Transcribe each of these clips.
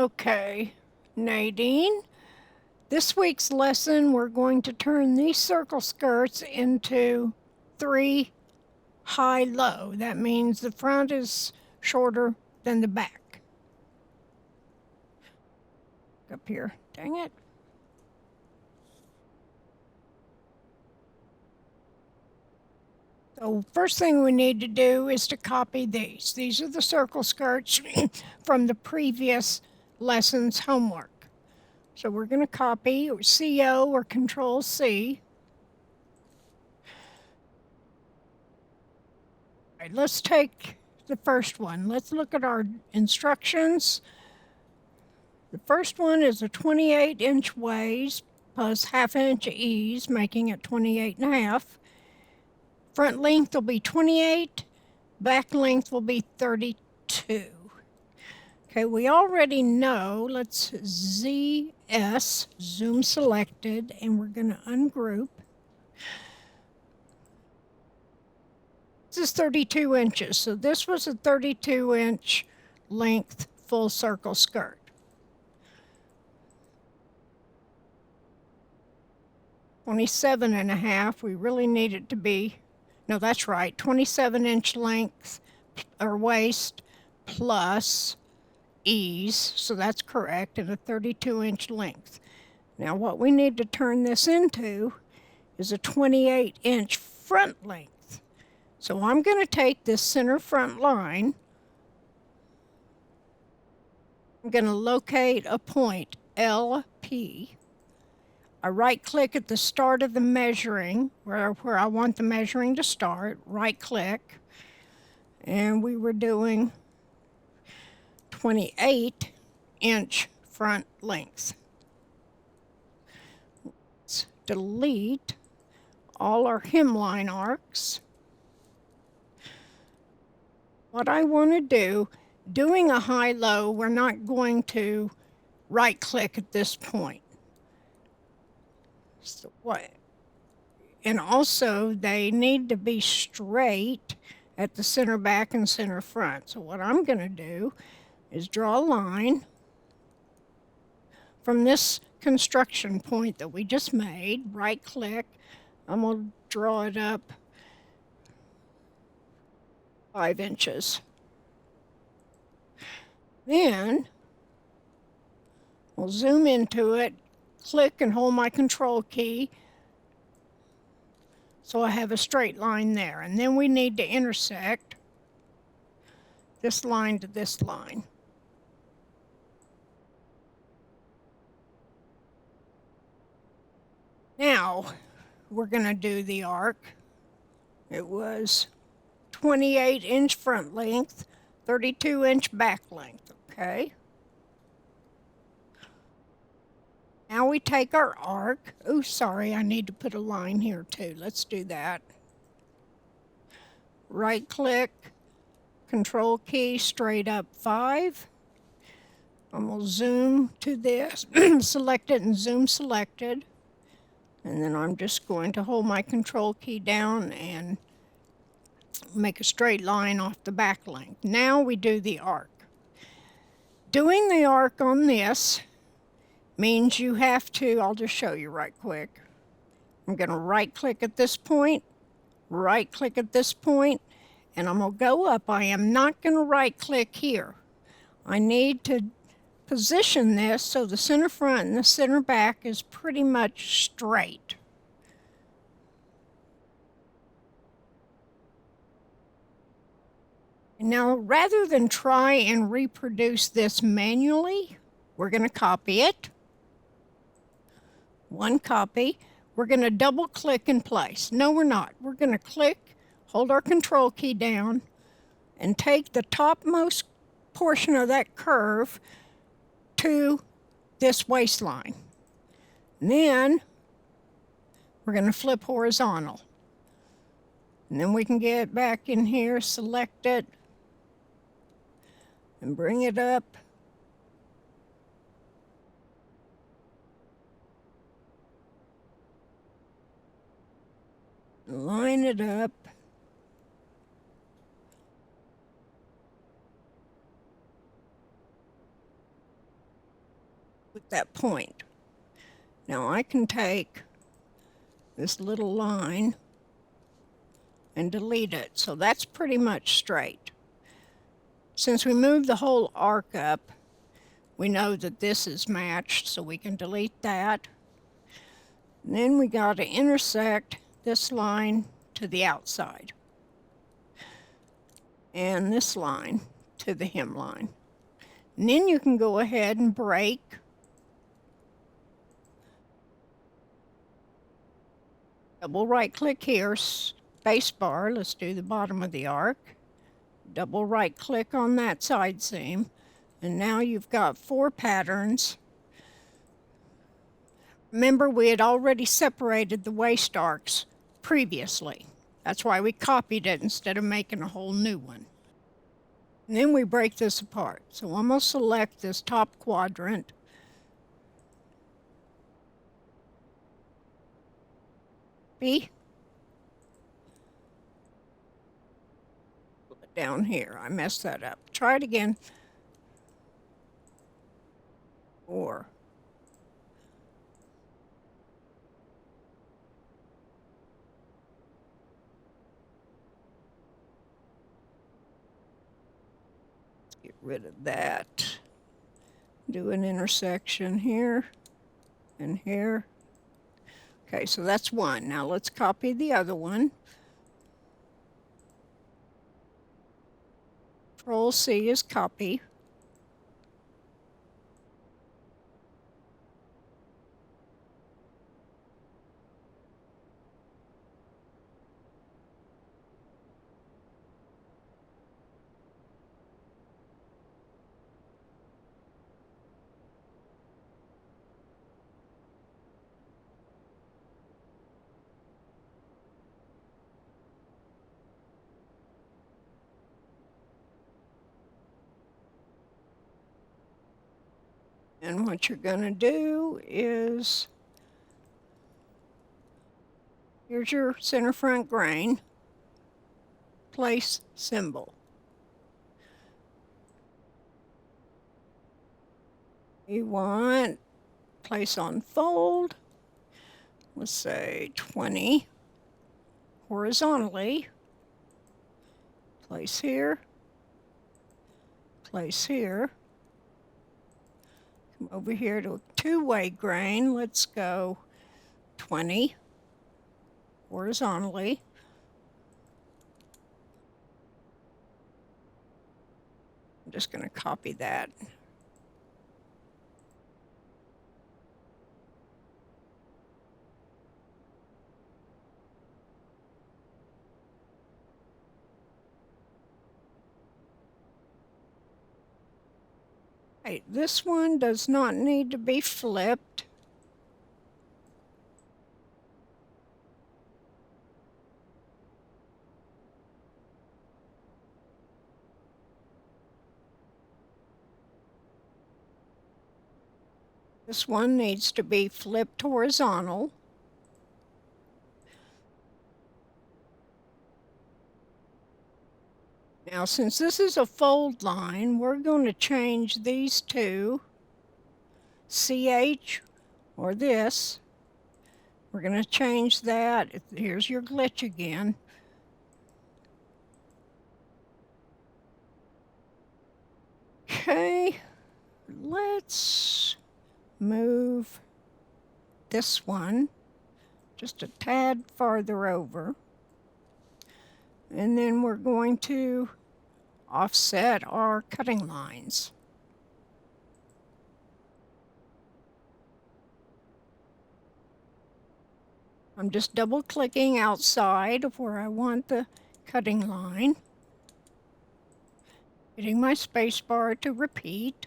Okay, Nadine, this week's lesson we're going to turn these circle skirts into three high-low. That means the front is shorter than the back. Up here, dang it. So first thing we need to do is to copy these. These are the circle skirts from the previous lesson's homework. So we're going to copy CO or Control C. All right, let's take the first one. Let's look at our instructions. The first one is a 28-inch waist plus half-inch ease, making it 28 and a half. Front length will be 28, back length will be 32. Okay, we already know, let's ZS, zoom selected, and we're going to ungroup. This is 32 inches, so this was a 32-inch length full circle skirt. $27 and a half, we really need it to be, no, that's right, 27-inch length or waist plus ease, so that's correct, and a 32-inch length. Now what we need to turn this into is a 28-inch front length. So I'm going to take this center front line, I'm going to locate a point, LP. I right-click at the start of the measuring, where I want the measuring to start, right-click, and we were doing 28-inch front length. Let's delete all our hemline arcs. What I want to do, doing a high-low, we're not going to right-click at this point. So what? And also, they need to be straight at the center back and center front. So what I'm going to do is draw a line from this construction point that we just made, right-click. I'm going to draw it up 5 inches. Then we'll zoom into it, click and hold my control key so I have a straight line there. And then we need to intersect this line to this line. Now we're going to do the arc. It was 28-inch front length, 32-inch back length, okay? Now we take our arc. Oh, sorry, I need to put a line here too. Let's do that. Right-click, control key, straight up 5. I'm going to zoom to this, select it and zoom selected. And then I'm just going to hold my control key down and make a straight line off the back length. Now we do the arc. Doing the arc on this means you have to, I'll just show you right quick. I'm going to right click at this point, right click at this point, and I'm going to go up. I am not going to right click here. I need to position this so the center front and the center back is pretty much straight. Now, rather than try and reproduce this manually, we're going to copy it. One copy. We're going to double click in place. No, we're not. We're going to click, hold our control key down, and take the topmost portion of that curve to this waistline. And then we're going to flip horizontal. And then we can get back in here, select it, and bring it up. Line it up. with that point. Now I can take this little line and delete it. So that's pretty much straight. Since we moved the whole arc up, we know that this is matched, so we can delete that. And then we got to intersect this line to the outside and this line to the hemline. And then you can go ahead and break. Double right click here, space bar, let's do the bottom of the arc. Double right click on that side seam. And now you've got 4 patterns. Remember, we had already separated the waist arcs previously. That's why we copied it instead of making a whole new one. And then we break this apart. So I'm going to select this top quadrant. B. Put it down here. I messed that up. Try it again. 4. Get rid of that. Do an intersection here and here. Okay, so that's one. Now let's copy the other one. Control C is copy. And what you're going to do is, here's your center front grain, place symbol. You want place on fold, let's say 20 horizontally, place here, place here. Come over here to a two-way grain, let's go 20 horizontally. I'm just going to copy that. Right, this one does not need to be flipped. This one needs to be flipped horizontal. Now, since this is a fold line, we're going to change these two, CH or this. We're going to change that. Here's your glitch again. Okay, let's move this one just a tad farther over. And then we're going to offset our cutting lines. I'm just double clicking outside of where I want the cutting line, hitting my space bar to repeat.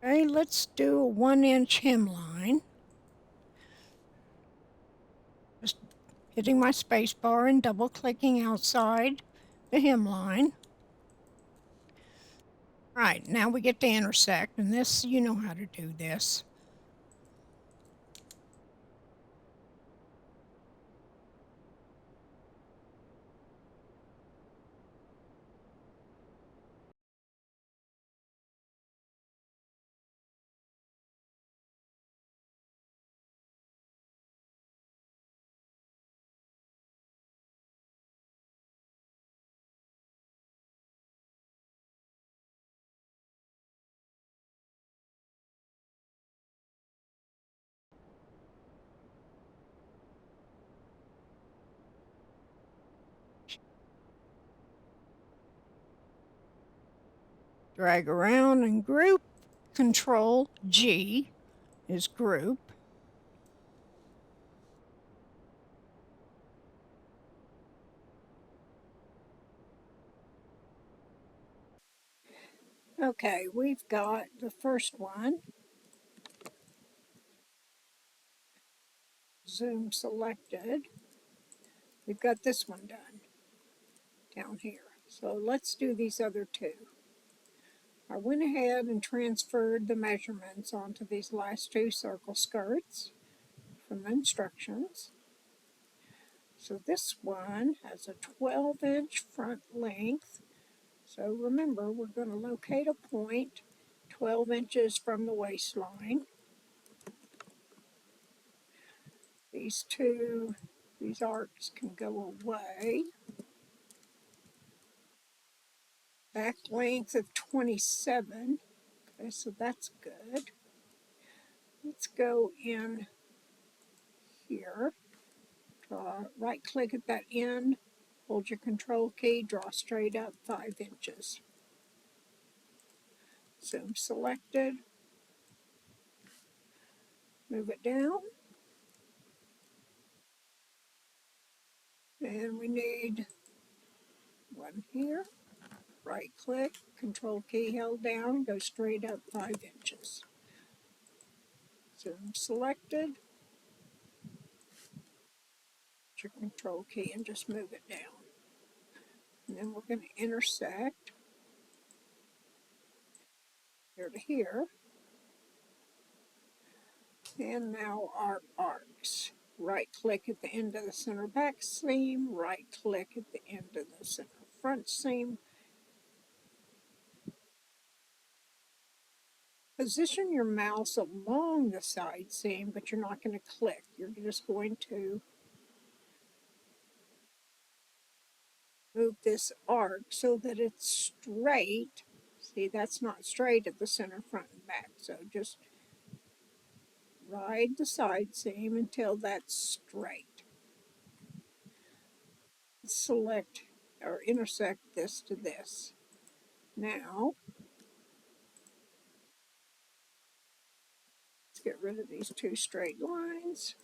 Okay, let's do a 1-inch hemline. Just hitting my space bar and double clicking outside the hemline. Right, now we get to intersect, and this, you know how to do this. Drag around and group. Control G is group. Okay, we've got the first one. Zoom selected. We've got this one done down here. So let's do these other two. I went ahead and transferred the measurements onto these last two circle skirts from the instructions. So this one has a 12-inch front length. So remember, we're going to locate a point 12 inches from the waistline. These arcs can go away. Back length of 27. Okay, so that's good. Let's go in here. Right click at that end, hold your control key, draw straight up 5 inches. Zoom selected. Move it down. And we need one here. Right click, control key held down, go straight up 5 inches. Zoom selected. Hit your control key and just move it down. And then we're going to intersect here to here. And now our arcs. Right click at the end of the center back seam, right click at the end of the center front seam. Position your mouse along the side seam, but you're not going to click. You're just going to move this arc so that it's straight. See, that's not straight at the center, front, and back. So just ride the side seam until that's straight. Select or intersect this to this. Now, let's get rid of these two straight lines.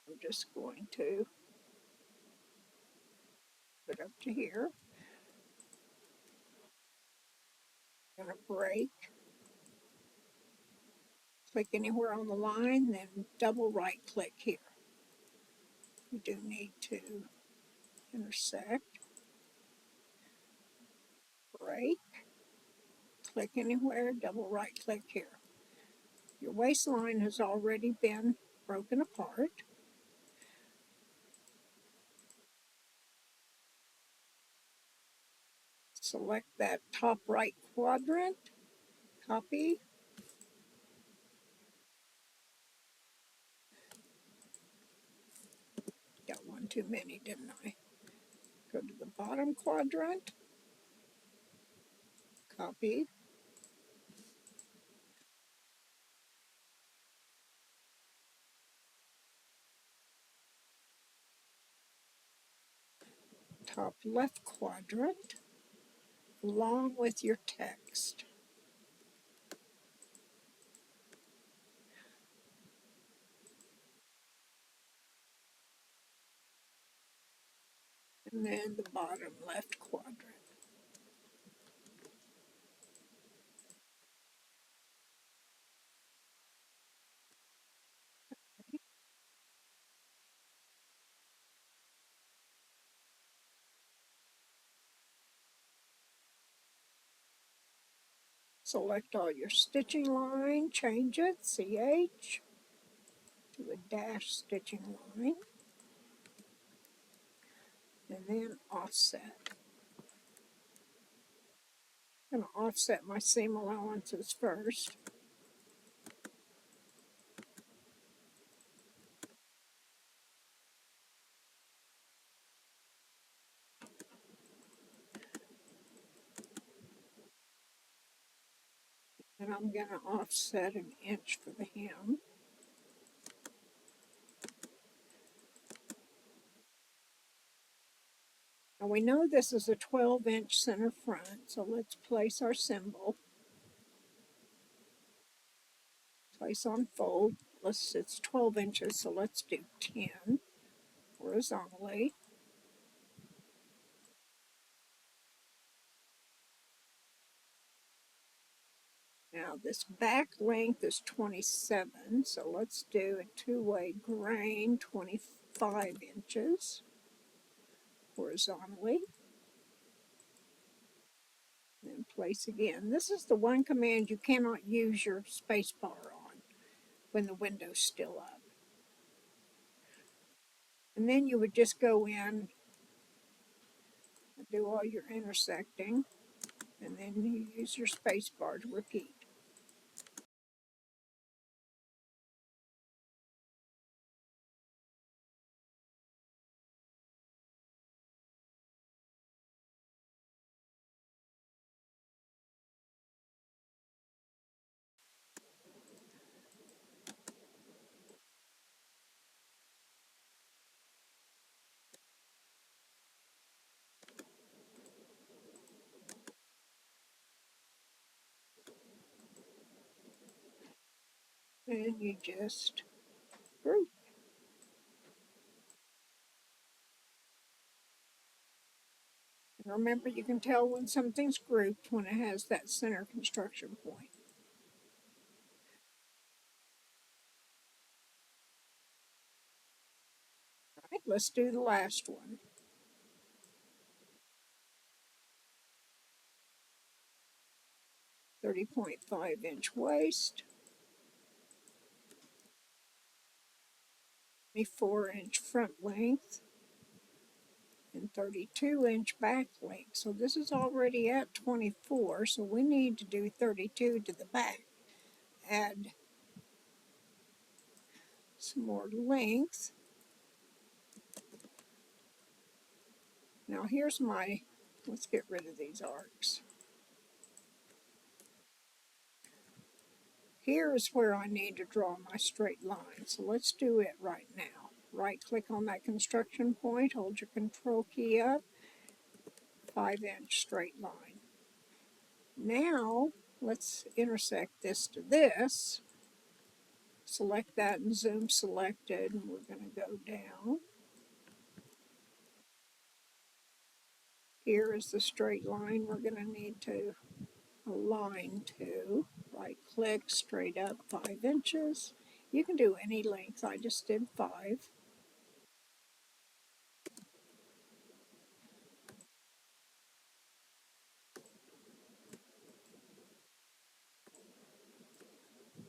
I'm just going to put up to here. I'm going to break. Click anywhere on the line, then double right click here. We do need to intersect, break, click anywhere, double right click here. Your waistline has already been broken apart. Select that top right quadrant, copy. Got one too many, didn't I? Go to the bottom quadrant, copy. Top left quadrant, along with your text. And then the bottom left quadrant. Select all your stitching line, change it, CH, to a dash stitching line, and then offset. I'm going to offset my seam allowances first. And I'm going to offset an inch for the hem. Now we know this is a 12-inch center front, so let's place our symbol. Place on fold. It's 12 inches, so let's do 10 horizontally. Now this back length is 27, so let's do a two-way grain, 25 inches horizontally. Then place again. This is the one command you cannot use your space bar on when the window's still up. And then you would just go in and do all your intersecting, and then you use your space bar to repeat. And you just group. And remember, you can tell when something's grouped when it has that center construction point. All right, let's do the last one. 30.5-inch waist, 24-inch front length, and 32-inch back length. So this is already at 24, so we need to do 32 to the back. Add some more length. Now here's let's get rid of these arcs. Here is where I need to draw my straight line, so let's do it right now. Right click on that construction point, hold your control key up, 5-inch straight line. Now let's intersect this to this. Select that and zoom selected, and we're going to go down. Here is the straight line we're going to need to align to. Right click, straight up 5 inches. You can do any length, I just did 5. I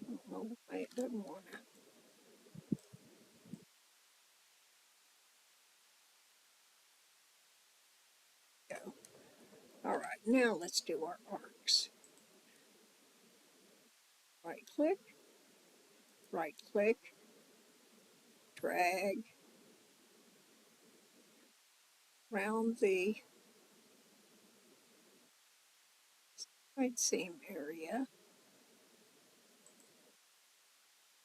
don't know why it doesn't want to go. All right, now let's do our arcs. Right click, drag around the side seam area.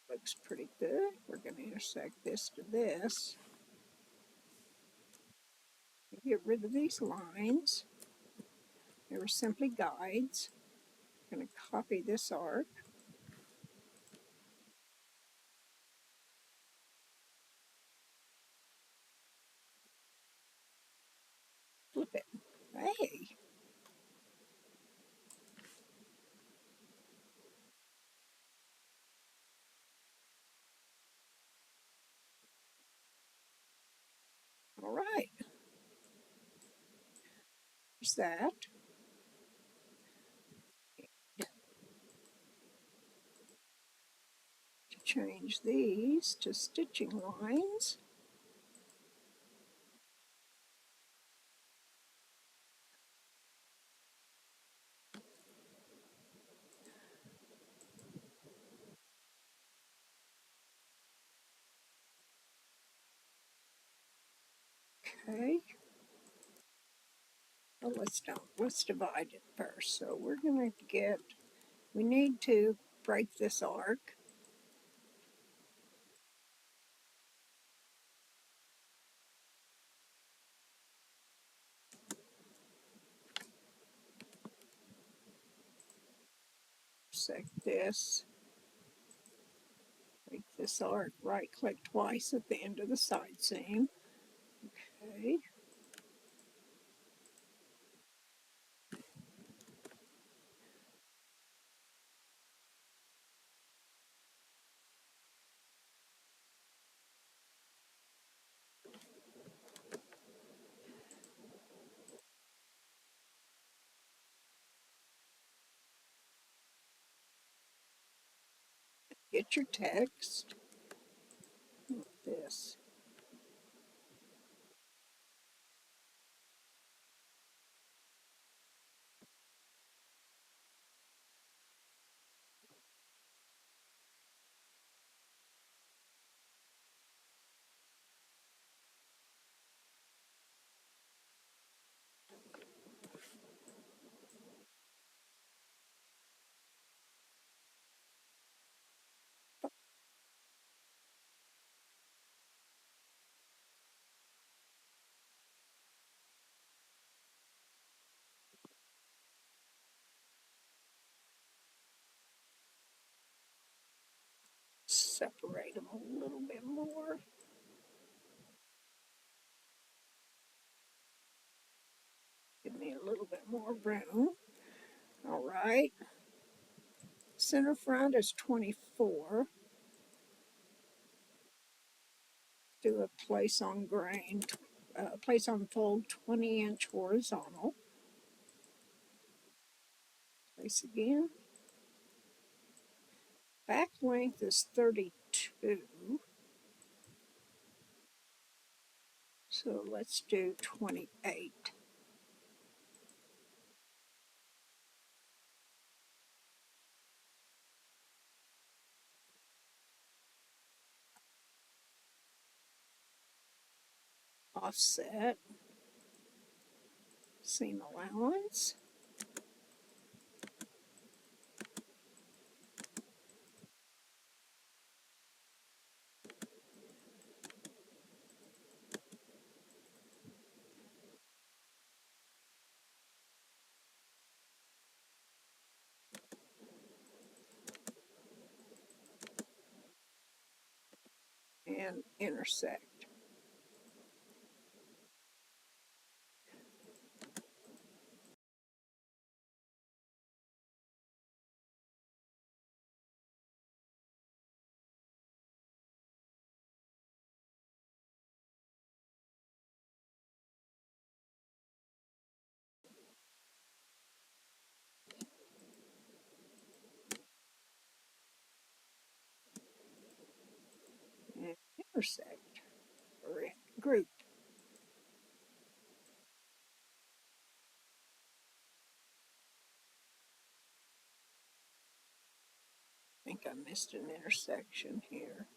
Looks pretty good. We're going to intersect this to this. Get rid of these lines. They were simply guides. I'm going to copy this arc. Flip it. Hey! All right. There's that. Change these to stitching lines. Okay. Well, let's divide it first. So we're going to get We need to break this arc. Intersect this. Break this arc. Right click twice at the end of the side seam. Okay. Get your text. This. Separate them a little bit more. Give me a little bit more room. All right. Center front is 24. Do a place on grain, place on fold 20-inch horizontal. Place again. Back length is 32. So let's do 28. Offset. Seam allowance. And intersect. And intersect. Or group. I think I missed an intersection here.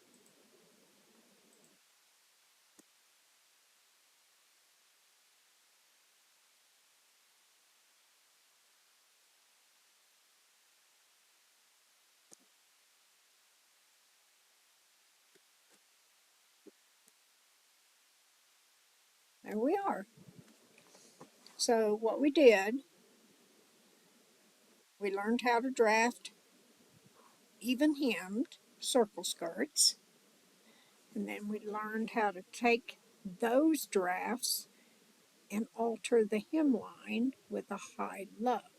There we are. So what we did, we learned how to draft even hemmed circle skirts, and then we learned how to take those drafts and alter the hemline with a high-low.